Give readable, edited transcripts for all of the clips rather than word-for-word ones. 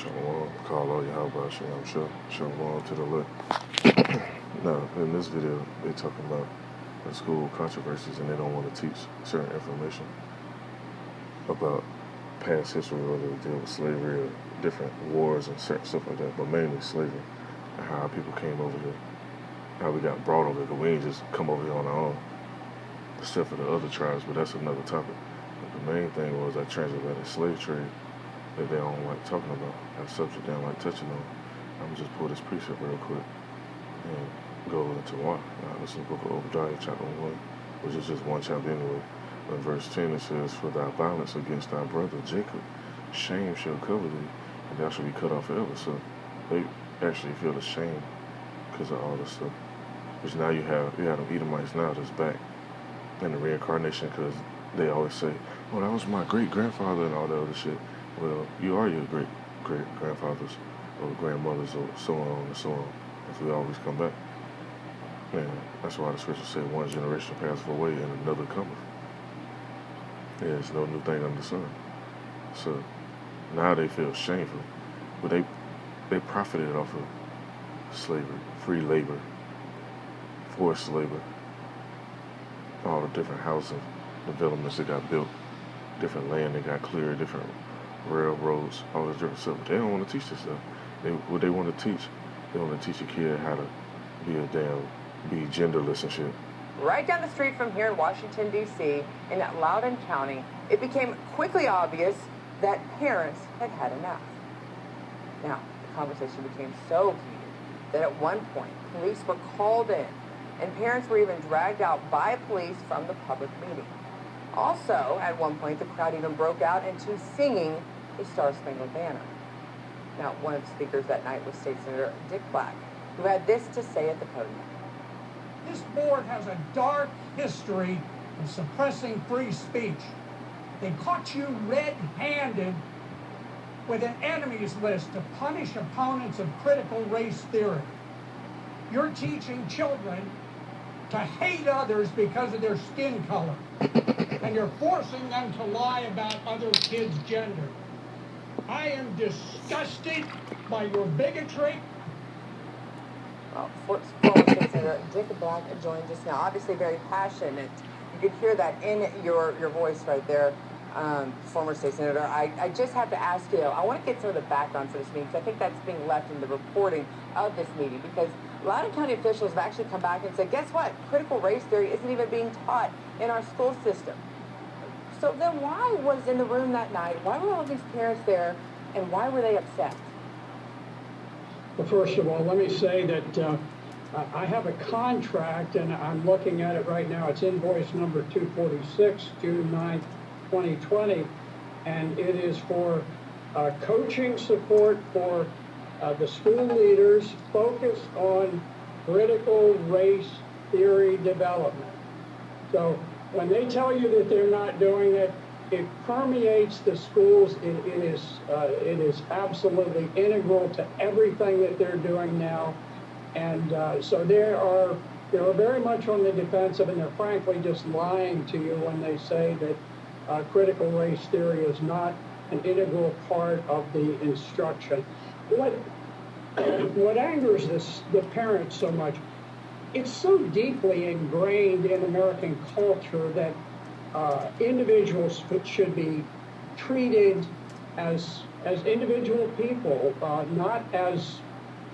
Shalom, Carlo, Yahweh, Shalom, Shalom to the left. Now, in this video, they're talking about the school controversies and they don't want to teach certain information about past history, whether it deal with slavery or different wars and certain stuff like that, but mainly slavery and how people came over here, how we got brought over here. We ain't just come over here on our own, except for the other tribes, but that's another topic. But the main thing was that transatlantic slave trade that they don't like talking about, that subject they don't like touching on. I'm gonna just pull this precept real quick and go into why. Now, this is the book of Obadiah, chapter 1, which is just one chapter anyway. In verse 10 it says, "For thy violence against thy brother Jacob, shame shall cover thee, and thou shalt be cut off forever." So they actually feel the shame because of all this stuff. Which now you have them Edomites now that's back in the reincarnation, because they always say, "Oh, that was my great grandfather," and all that other shit. Well, you are your great grandfathers or grandmothers or so on and so on, as we always come back. And that's why the scriptures say one generation passeth away and another cometh. There's no new thing under the sun. So now they feel shameful, but they profited off of slavery, free labor, forced labor, all the different housing developments that got built, different land that got cleared, different railroads, all this different stuff. But they don't want to teach this stuff. What they want to teach, they want to teach a kid how to be genderless and shit. Right down the street from here in Washington, D.C., in Loudoun County, it became quickly obvious that parents had had enough. Now, the conversation became so heated that at one point, police were called in, and parents were even dragged out by police from the public meeting. Also, at one point, the crowd even broke out into singing the Star-Spangled Banner. Now, one of the speakers that night was State Senator Dick Black, who had this to say at the podium. This board has a dark history of suppressing free speech. They caught you red-handed with an enemies list to punish opponents of critical race theory. You're teaching children to hate others because of their skin color. And you're forcing them to lie about other kids' gender. I am disgusted by your bigotry. Well, former State Senator Dick Black joins us now. Obviously very passionate. You could hear that in your voice right there, former State Senator. I just have to ask you, I want to get some of the background for this meeting, because I think that's being left in the reporting of this meeting, because Loudoun County officials have actually come back and said, guess what? Critical race theory isn't even being taught in our school system. So then why was in the room that night? Why were all these parents there, and why were they upset? Well, first of all, let me say that I have a contract, and I'm looking at it right now. It's invoice number 246, June 9th, 2020, and it is for coaching support for the school leaders focused on critical race theory development. So when they tell you that they're not doing it, it permeates the schools. It is absolutely integral to everything that they're doing now. And so they're very much on the defensive, and they're frankly just lying to you when they say that critical race theory is not an integral part of the instruction. What angers the parents so much, it's so deeply ingrained in American culture that individuals should be treated as individual people, not as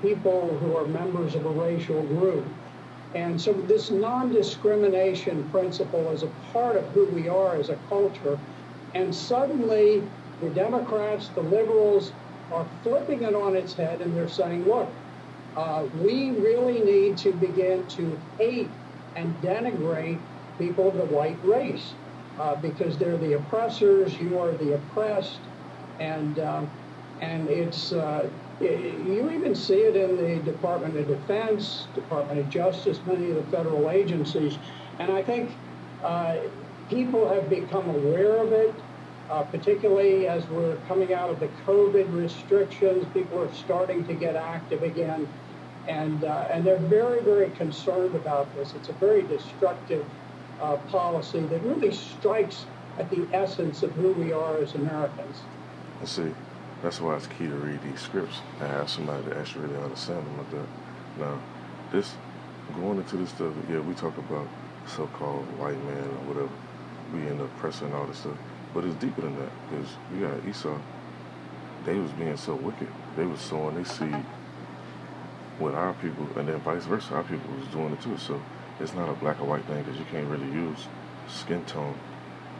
people who are members of a racial group. And so this non-discrimination principle is a part of who we are as a culture. And suddenly the Democrats, the liberals, are flipping it on its head, and they're saying, look, we really need to begin to hate and denigrate people of the white race because they're the oppressors, you are the oppressed, and it's you even see it in the Department of Defense, Department of Justice, many of the federal agencies, and I think people have become aware of it. Particularly as we're coming out of the COVID restrictions, people are starting to get active again, and they're very, very concerned about this. It's a very destructive policy that really strikes at the essence of who we are as Americans. See, That's why it's key to read these scripts and have somebody that actually really understand them like that. Now, this going into this stuff, yeah, we talk about so-called white man or whatever. We end up pressing all this stuff, but it's deeper than that. Because you got Esau, they was being so wicked. They was sowing their seed with our people, and then vice versa. Our people was doing it too. So it's not a black or white thing, because you can't really use skin tone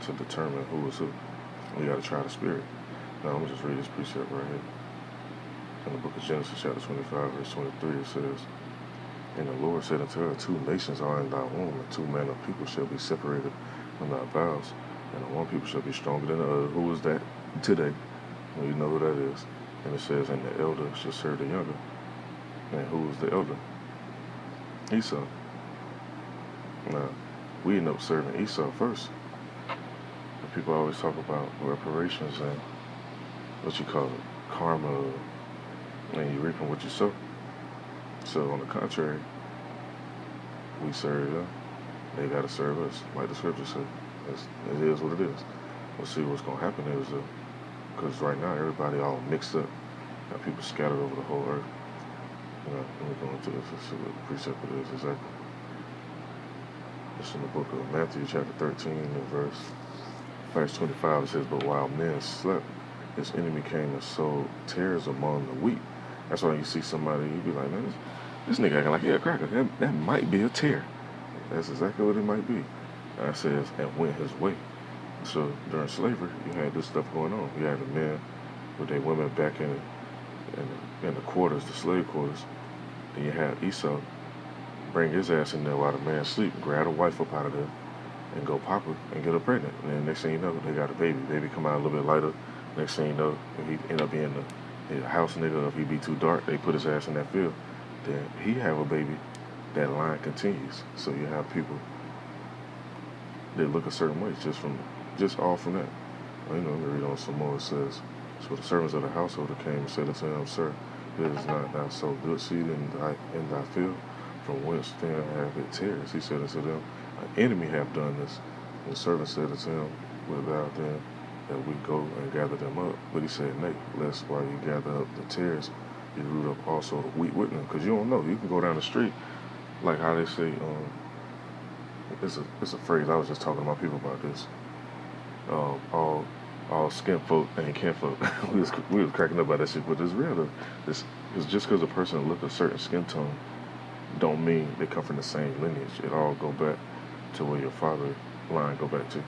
to determine who is who. You got to try the spirit. Now I'm gonna just read this precept right here. In the book of Genesis, chapter 25, verse 23, it says, "And the Lord said unto her, 2 nations are in thy womb, and 2 manner of people shall be separated from thy bowels, and the one people shall be stronger than the other." Who is that today? Well, you know who that is. And it says, "And the elder shall serve the younger." And who is the elder? Esau. Now, we end up serving Esau first. And people always talk about reparations and what you call it, karma, and you reaping what you sow. So on the contrary, we serve them. They got to serve us, like the scripture said. It is what it is. We'll see what's going to happen is, because right now everybody all mixed up. Got people scattered over the whole earth. Let me go into this. Let's see what the precept it is exactly. It's in the book of Matthew, chapter 13, and verse 25. It says, "But while men slept, his enemy came and sowed tares among the wheat." That's why you see somebody, you be like, "Man, this nigga acting like he a cracker. That might be a tear." That's exactly what it might be. And it says, "And went his way." So during slavery, you had this stuff going on. You had the men with their women back in the quarters, the slave quarters. Then you had Esau bring his ass in there while the man sleep, grab a wife up out of there, and go pop her and get her pregnant. And then next thing you know, they got a baby. Baby come out a little bit lighter. Next thing you know, if he end up being the house nigga, if he be too dark, they put his ass in that field. Then he have a baby. That line continues. So you have people, they look a certain way just all from that. Well, let me read on some more. It says, "So the servants of the household came and said unto him, Sir, it is not thou so good seed in thy field, from whence then have it tares? He said unto them, An enemy have done this. And the servant said unto him, Wilt thou then that we go and gather them up? But he said, Nay, lest while you gather up the tares, you root up also the wheat with them." Because you don't know. You can go down the street, like how they say, it's a phrase. I was just talking to my people about this. All skin folk ain't kin folk. we was cracking up about that shit, but it's real though. It's just because a person look a certain skin tone, don't mean they come from the same lineage. It all go back to where your father line go back to,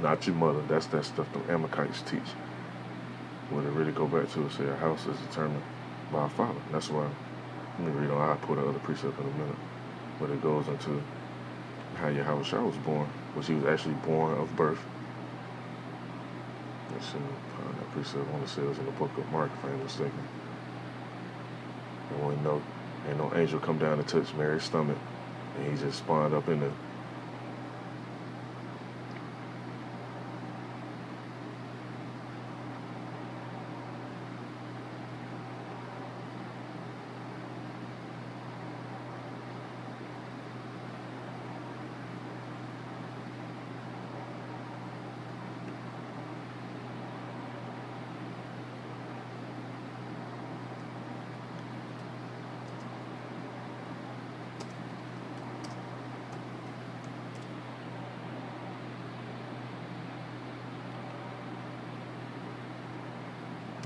not your mother. That's that stuff the Amalekites teach. What it really go back to is say a house is determined by a father. That's why. Let me read on. I'll put another precept in a minute, but it goes into how Yahushua was born, which he was actually born of birth. Let's see, that precept I want to say it was in the book of Mark, if I ain't mistaken. And when ain't no angel come down to touch Mary's stomach, and he just spawned up in there.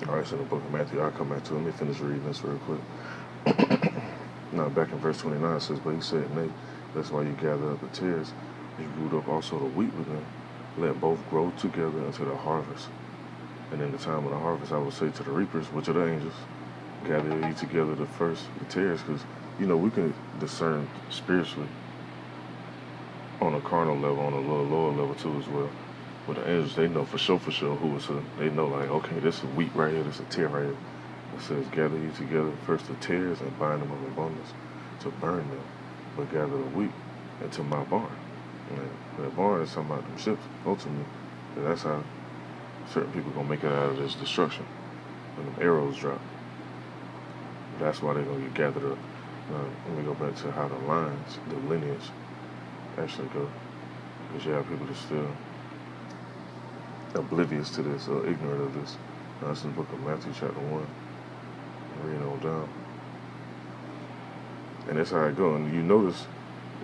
All right, so in the book of Matthew, I'll come back to it. Let me finish reading this real quick. Now, back in verse 29, it says, "But he said, Nay, that's why you gather up the tares, you root up also the wheat with them. Let both grow together until the harvest. And in the time of the harvest, I will say to the reapers, which are the angels, gather ye together the tares," because, we can discern spiritually on a carnal level, on a little lower level too as well. With the angels, they know for sure who is who. They know, like, okay, this is wheat right here, this is a tear right here. It says, "Gather ye together first the tares and bind them of abundance to burn them, but gather the wheat into my barn." And that barn is talking about them ships, ultimately. That's how certain people gonna make it out of this destruction. When them arrows drop. That's why they're gonna get gathered up. Now, let me go back to how the lines, the lineage, actually go. Because you have people that still oblivious to this or ignorant of this. Now, that's in the book of Matthew, chapter 1. Reading on down. And that's how it goes. And you notice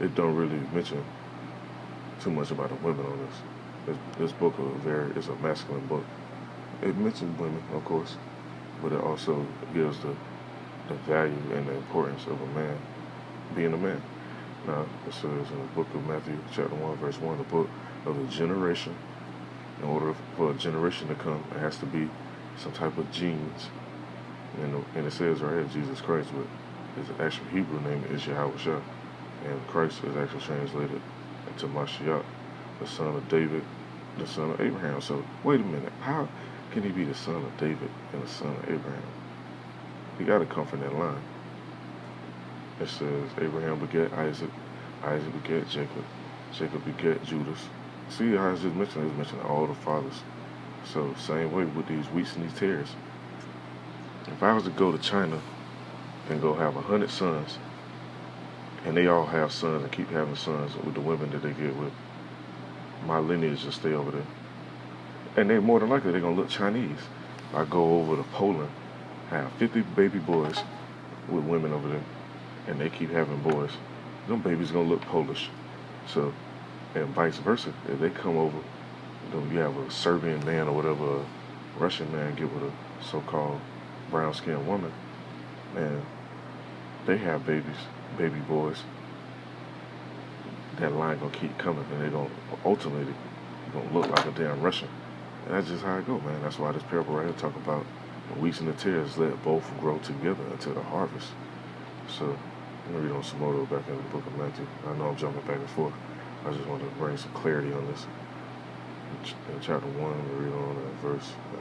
it don't really mention too much about the women on this. This book is a masculine book. It mentions women, of course, but it also gives the value and the importance of a man being a man. Now, it says in the book of Matthew, chapter 1, verse 1, the book of the generation. In order for a generation to come, it has to be some type of genes. And it says right here, Jesus Christ, but his actual Hebrew name is Yahweh. And Christ is actually translated into Mashiach, the son of David, the son of Abraham. So, wait a minute. How can he be the son of David and the son of Abraham? He got to come from that line. It says Abraham begat Isaac, Isaac begat Jacob, Jacob begat Judas. See how it's just mentioned? It's mentioning all the fathers. So same way with these wheats and these tares. If I was to go to China and go have 100 sons, and they all have sons and keep having sons with the women that they get with, my lineage will stay over there. And they more than likely they're gonna look Chinese. If I go over to Poland, have 50 baby boys with women over there, and they keep having boys, them babies gonna look Polish. So, and vice versa. If they come over, you have a Serbian man or whatever, a Russian man get with a so-called brown-skinned woman, and they have babies, baby boys, that line gonna keep coming, and they gonna ultimately gonna look like a damn Russian. And that's just how it go, man. That's why this parable right here talk about the wheats and the tares, let both grow together until the harvest. So, I'm gonna read on some more back in the book of Matthew. I know I'm jumping back and forth. I just want to bring some clarity on this. In chapter 1, we read on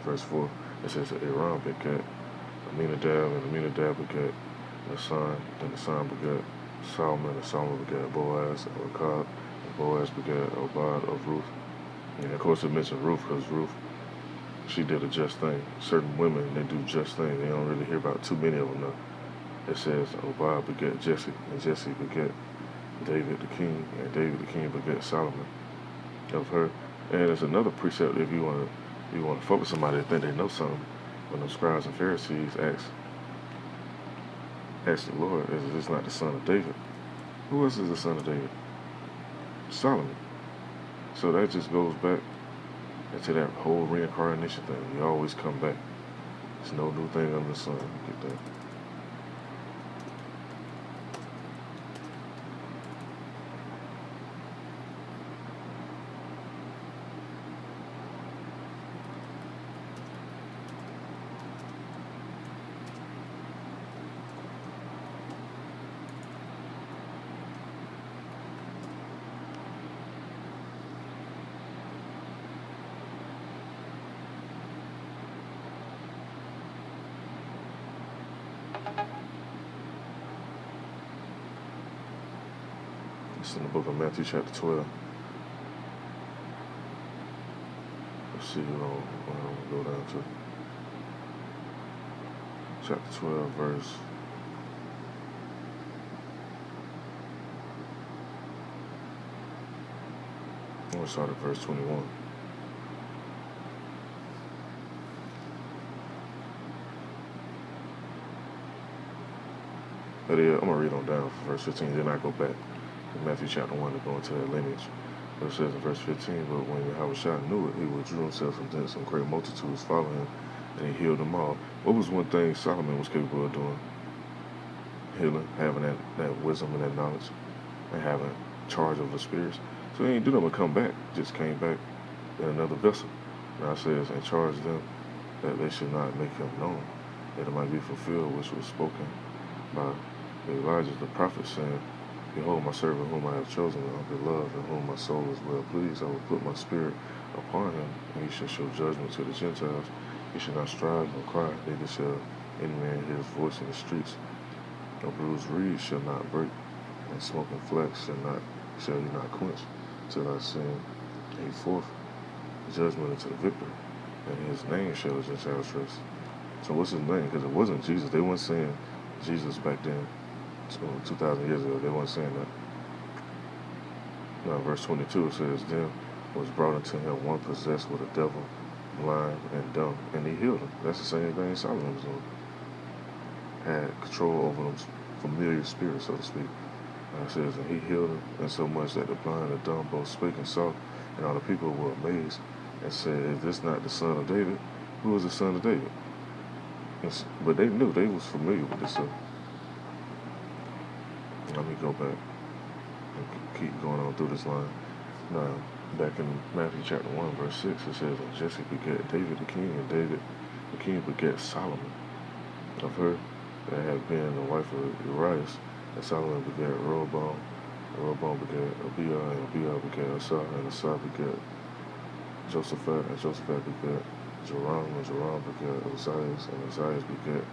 verse 4. It says that Aaron begat Aminadab, and Aminadab begat the son, and the son begat Solomon, and Solomon begat Boaz, and Rechab, and Boaz begat Obad of Ruth. And of course it mentioned Ruth, because Ruth, she did a just thing. Certain women, they do just things. They don't really hear about too many of them now. It says Obad begat Jesse, and Jesse begat David the king, and David the king begat Solomon of her. And there's another precept if you want to focus somebody that think they know something. When the scribes and Pharisees asked the Lord, is this not the son of David? Who else is the son of David? Solomon. So that just goes back into that whole reincarnation thing. We always come back. There's no new thing under the sun. Get that. It's in the book of Matthew, chapter 12. Let's see what I'm going to go down to. Chapter 12, verse. I'm going to start at verse 21. But yeah, I'm going to read on down from verse 15, then I go back in Matthew chapter 1 to go into that lineage. But it says in verse 15, but when Yahushua knew it, he withdrew himself from thence, and great multitudes followed him, and he healed them all. What was one thing Solomon was capable of doing? Healing, having that wisdom and that knowledge, and having charge of the spirits. So he ain't do nothing but come back, just came back in another vessel. Now it says, and charged them that they should not make him known, that it might be fulfilled which was spoken by Elijah the prophet, saying, behold, my servant whom I have chosen, and beloved, in whom my soul is well pleased. I will put my spirit upon him, and he shall show judgment to the Gentiles. He shall not strive nor cry, neither shall any man hear his voice in the streets. A bruised reed shall not break, and smoking flax shall he not quench, till I send forth judgment unto the victor, and his name shall the Gentiles trust. So what's his name? Because it wasn't Jesus. They weren't saying Jesus back then. 2,000 years ago, they weren't saying that. Now, verse 22, it says, then was brought unto him one possessed with a devil, blind, and dumb, and he healed them. That's the same thing Solomon was doing. Had control over them familiar spirits, so to speak. It says, and he healed them, and so much that the blind and dumb both spake and saw, and all the people were amazed, and said, is this not the son of David? Who is the son of David? But they knew, they was familiar with this stuff. Let me go back and keep going on through this line. Now, back in Matthew chapter 1, verse 6, it says, and Jesse begat David the king, and David the king begat Solomon. Of her that had been the wife of Uriah, and Solomon begat Rehoboam, and Rehoboam begat Abiah, and Abiah begat Asa, and Asa begat Josaphat, and Josaphat begat Joram, and Joram begat Uzzias, and Uzzias begat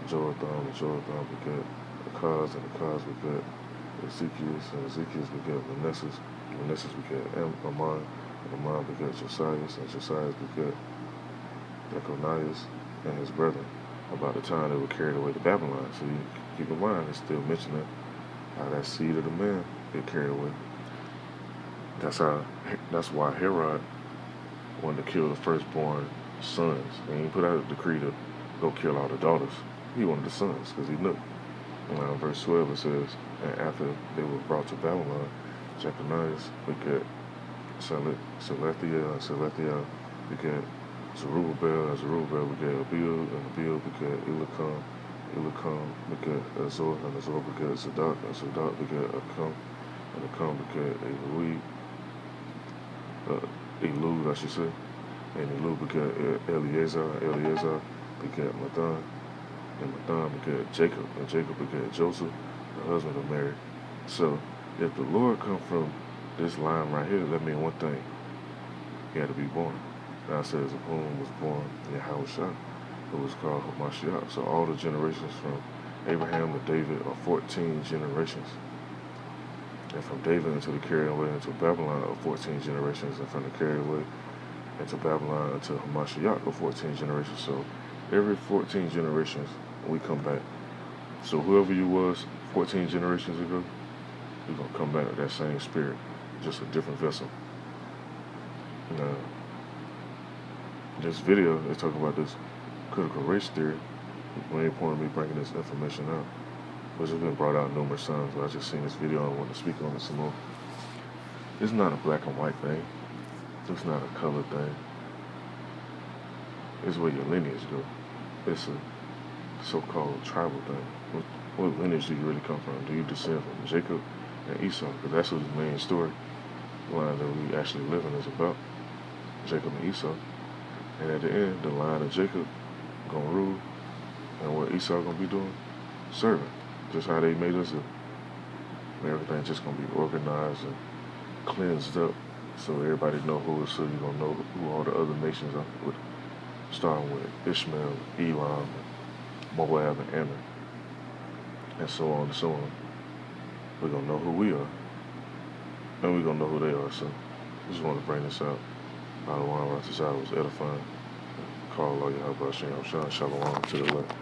Joratham, and Joratham begat Akaz, and Akaz begat Ezekias, and Ezekias begat Manasseh, Manasseh begat Amon, and Amon begat Josias, and Josias begat Jeconias and his brethren. About the time they were carried away to Babylon. So you keep in mind, it's still mentioning how that seed of the man get carried away. That's why Herod wanted to kill the firstborn sons. And he put out a decree to go kill all the daughters. He wanted the sons because he knew. Verse 12 it says, and after they were brought to Babylon, Jeconias begat Selethiel, and Selethiel begat Zerubbabel, and Zerubbabel begat Abiel, and Abiel begat Elikam, Elikam begat Azor, and Azor begat Zadok, and Zadok begat Akam, and Akam begat Elud, I should say, and Elud begat Eleazar, and Eleazar begat Mathan, and Mathan begat Jacob, and Jacob begat Joseph, the husband of Mary. So, if the Lord come from this line right here, that means one thing. He had to be born. Now it says, of whom was born Yahushua, who was called Hamashiach. So all the generations from Abraham to David are 14 generations. And from David until the carried away into Babylon are 14 generations. And from the carried away into Babylon until Hamashiach are 14 generations. So every 14 generations, we come back. So whoever you was 14 generations ago, you're going to come back with that same spirit, just a different vessel. Now, this video is talking about this critical race theory. The main point of me bringing this information out, which has been brought out numerous times, but I just seen this video and I want to speak on it some more. It's not a black and white thing. It's not a color thing. It's where your lineage go. It's a so-called tribal thing. What lineage do you really come from? Do you descend from Jacob and Esau? Because that's what the main story line that we actually live in is about. Jacob and Esau. And at the end, the line of Jacob gonna rule, and what Esau gonna be doing? Serving. Just how they made us. Everything just gonna be organized and cleansed up, so everybody know who is who. You gonna know who all the other nations are, with, starting with Ishmael, Elam, and Moab, and Ammon, and so on and so on. We're gonna know who we are, and we're gonna know who they are. So, I just want to bring this out. Shalom was edifying. Call Allah Yahweh Shalom to the left.